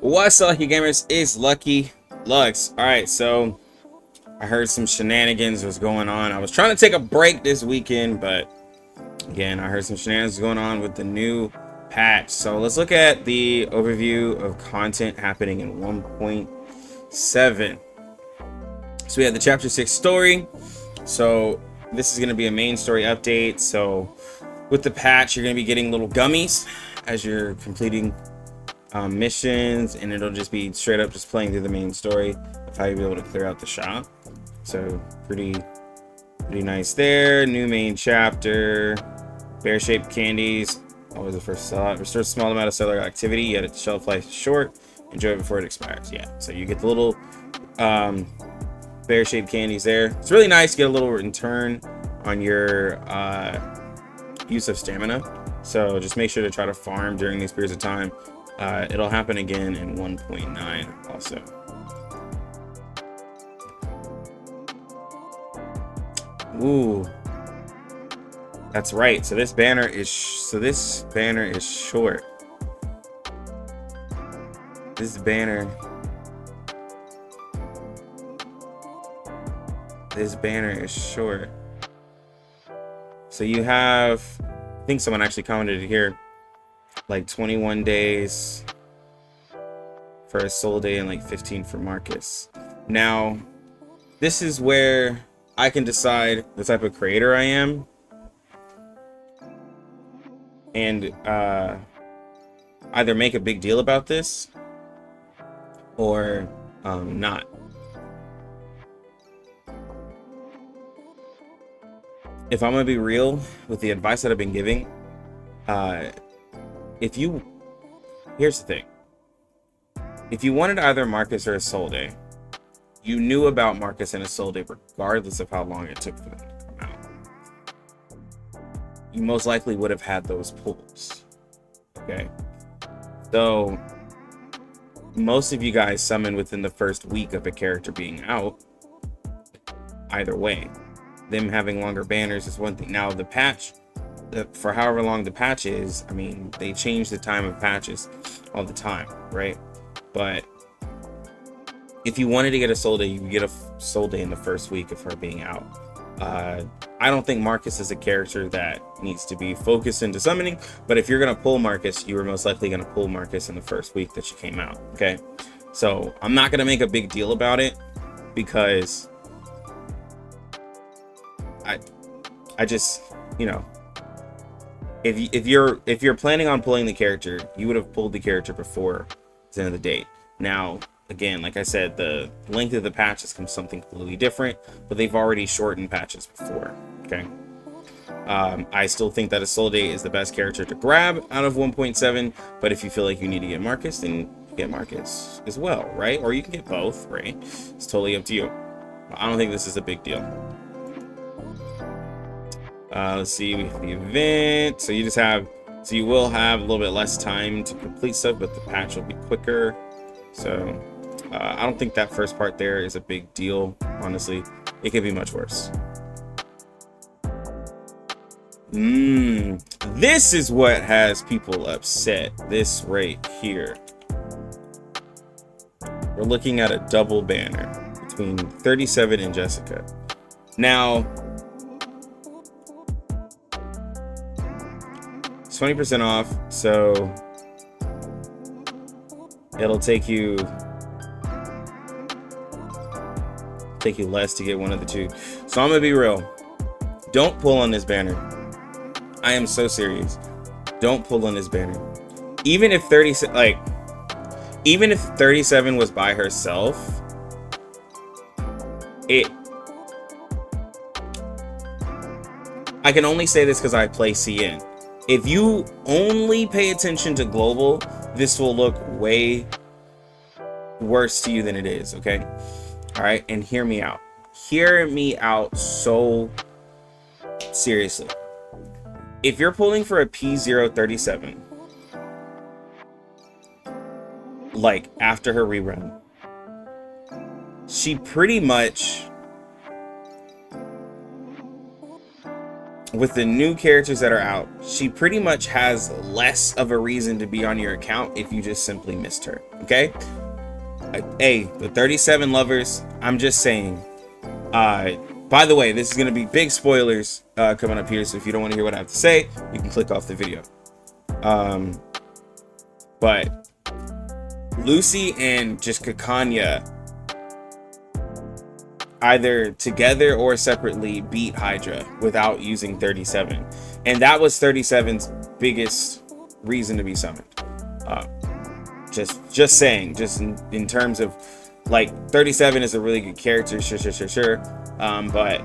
What's up, you gamers? It's Lucky Lux. Alright, so I heard some shenanigans was going on. I was trying to take a break this weekend, but again, I heard some shenanigans going on with the new patch. So let's look at the overview of content happening in 1.7. So we have the chapter 6 story. So this is going to be a main story update. So with the patch, you're going to be getting little gummies as you're completing missions, and it'll just be straight up just playing through the main story of how you'll be able to clear out the shop. So pretty nice there. New main chapter, bear-shaped candies, always the first slot. Restores a small amount of cellular activity, yet its shelf life is short. Enjoy it before it expires. Yeah, so you get the little bear-shaped candies there. It's really nice to get a little return on your use of stamina, so just make sure to try to farm during these periods of time. It'll happen again in 1.9 also. Ooh, that's right. So this banner is short. This banner is short. So you have, I think someone actually commented it here, like 21 days for a soul day and like 15 for Marcus. Now, this is where I can decide the type of creator I am and either make a big deal about this or not. If I'm gonna be real with the advice that I've been giving, here's the thing. If you wanted either Marcus or a soul day, you knew about Marcus and a soul day regardless of how long it took for them to come out. You most likely would have had those pulls. Okay. So most of you guys summon within the first week of a character being out. Either way, them having longer banners is one thing. Now the patch, for however long the patch is, I mean, they change the time of patches all the time, right? But if you wanted to get a soul day, you could get a soul day in the first week of her being out. I don't think Marcus is a character that needs to be focused into summoning, but if you're going to pull Marcus, you were most likely going to pull Marcus in the first week that she came out, okay? So I'm not going to make a big deal about it because I just, you know, if you're planning on pulling the character, you would have pulled the character before the end of the date. Now, again, like I said, the length of the patch has come something completely different, but they've already shortened patches before. Okay. I still think that a soul day is the best character to grab out of 1.7, but if you feel like you need to get Marcus, then you get Marcus as well, right? Or you can get both, right? It's totally up to you. I don't think this is a big deal. Let's see, the event. So you will have a little bit less time to complete stuff, but the patch will be quicker. So I don't think that first part there is a big deal. Honestly, it could be much worse. This is what has people upset. This right here. We're looking at a double banner between 37 and Jessica. Now, 20% off, so it'll take you less to get one of the two. So I'm gonna be real. Don't pull on this banner. I am so serious. Don't pull on this banner. Even if 37 was by herself, I can only say this because I play CN. If you only pay attention to global, this will look way worse to you than it is, okay? All right, and hear me out. Hear me out so seriously. If you're pulling for a P037, like after her rerun, she pretty much with the new characters that are out, she pretty much has less of a reason to be on your account if you just simply missed her. Okay. Hey, the 37 lovers, I'm just saying. By the way, this is going to be big spoilers coming up here, so if you don't want to hear what I have to say, you can click off the video. But Lucy and just Kakanya, either together or separately, beat Hydra without using 37. And that was 37's biggest reason to be summoned. Just saying, just in terms of, like, 37 is a really good character, sure. But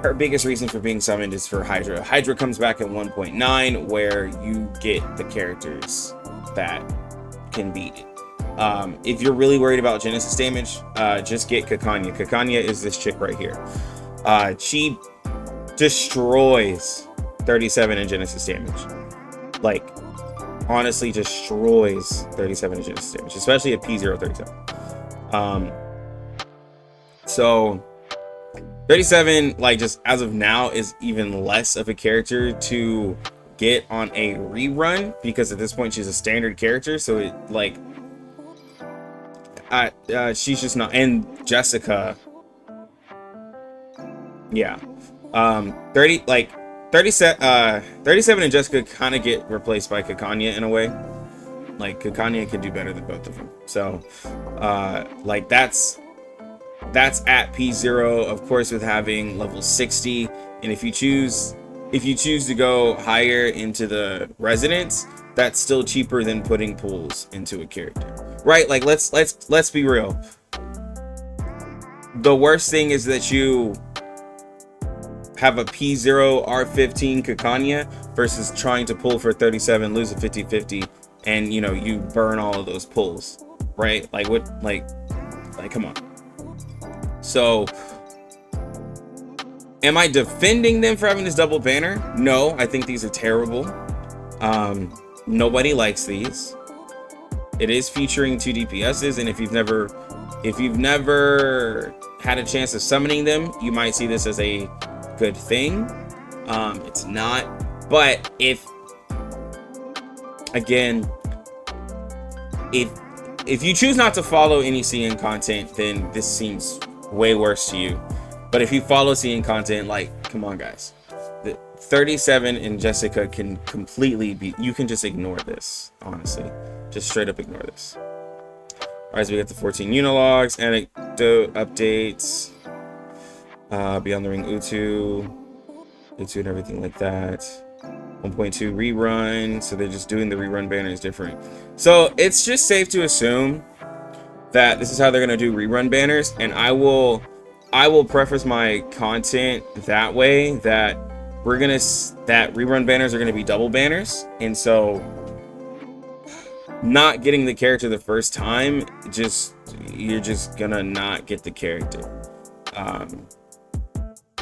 her biggest reason for being summoned is for Hydra. Hydra comes back at 1.9, where you get the characters that can beat it. If you're really worried about Genesis damage, just get Kakanya. Kakanya is this chick right here. She destroys 37 in Genesis damage. Like, honestly destroys 37 in Genesis damage, especially at P037. So 37, like, just as of now, is even less of a character to get on a rerun, because at this point she's a standard character, so it, like, she's just not. And Jessica, yeah, 37 and Jessica kind of get replaced by Kakanya in a way. Like, Kakanya can do better than both of them. So like, that's at P0, of course, with having level 60. And if you choose to go higher into the residence, that's still cheaper than putting pools into a character, right? Like, let's be real. The worst thing is that you have a P0 R15 Kakanya versus trying to pull for 37, lose a 50-50, and, you know, you burn all of those pulls, right? Like, what, like come on. So am I defending them for having this double banner? No, I think these are terrible. Nobody likes these. It is featuring 2 DPSs, and if you've never had a chance of summoning them, you might see this as a good thing. It's not. But if you choose not to follow any CN content, then this seems way worse to you. But if you follow CN content, like, come on, guys. The 37 and Jessica can completely be, you can just ignore this, honestly. Just straight up ignore this. Alright, so we got the 14 Unilogs, anecdote updates, Beyond the Ring Utu and everything like that. 1.2 rerun, so they're just doing the rerun banners different. So it's just safe to assume that this is how they're gonna do rerun banners, and I will preface my content that way, that rerun banners are gonna be double banners, and so not getting the character the first time, you're just gonna not get the character.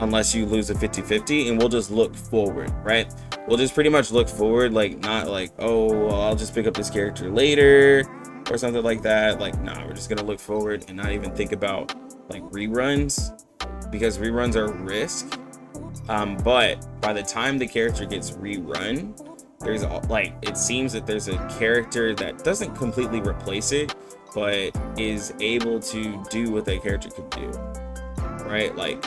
Unless you lose a 50-50, and we'll just look forward, right? We'll just pretty much look forward, like, not like, oh, well, I'll just pick up this character later or something like that. Like, nah, we're just gonna look forward and not even think about, like, reruns, because reruns are a risk. But by the time the character gets rerun, there's, like, it seems that there's a character that doesn't completely replace it, but is able to do what that character could do, right? Like,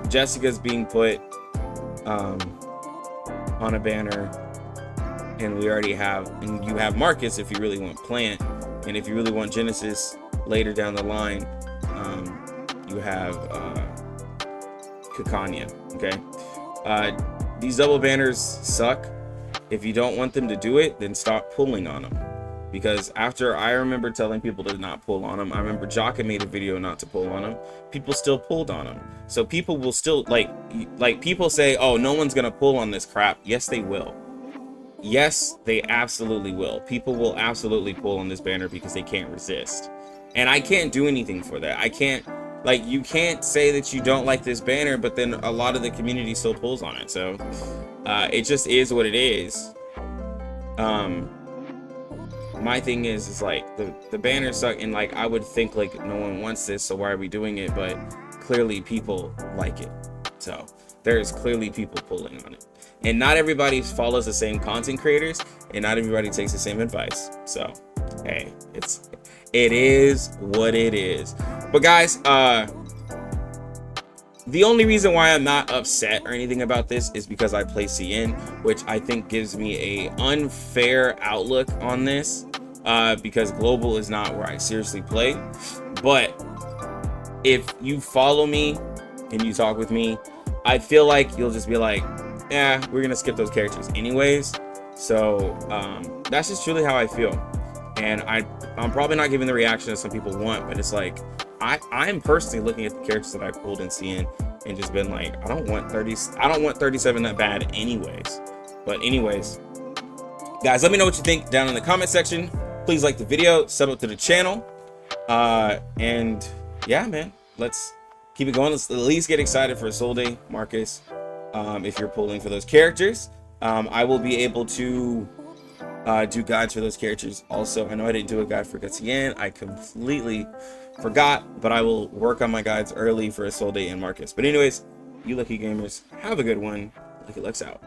Jessica's being put on a banner, and we already have, and you have Marcus if you really want Plant, and if you really want Genesis later down the line, you have Kakanya. Okay, these double banners suck. If you don't want them to do it, then stop pulling on them. Because after I remember telling people to not pull on them, I remember Jaka made a video not to pull on them. People still pulled on them. So people will still, like people say, oh, no one's gonna pull on this crap. Yes, they will. Yes, they absolutely will. People will absolutely pull on this banner because they can't resist. And I can't do anything for that. I can't, like, you can't say that you don't like this banner, but then a lot of the community still pulls on it. So it just is what it is. My thing is like, the banners suck, and, like, I would think, like, no one wants this, so why are we doing it? But clearly people like it. So there's clearly people pulling on it. And not everybody follows the same content creators, and not everybody takes the same advice. So, hey, it is what it is. But guys, the only reason why I'm not upset or anything about this is because I play CN, which I think gives me a unfair outlook on this, because global is not where I seriously play. But if you follow me and you talk with me, I feel like you'll just be like, yeah, we're gonna skip those characters anyways. So that's just truly how I feel. And I'm probably not giving the reaction that some people want, but it's like I'm personally looking at the characters that I pulled in CN and just been like, I don't want 37 that bad anyways. But anyways, guys, let me know what you think down in the comment section. Please like the video, sub up to the channel, and yeah, man, let's keep it going. Let's at least get excited for Soul Day, Marcus. If you're pulling for those characters, I will be able to do guides for those characters also. I know I didn't do a guide for Gutsien. I completely forgot, but I will work on my guides early for Soul Day and Marcus. But anyways, you lucky gamers, have a good one. Lucky Lux out.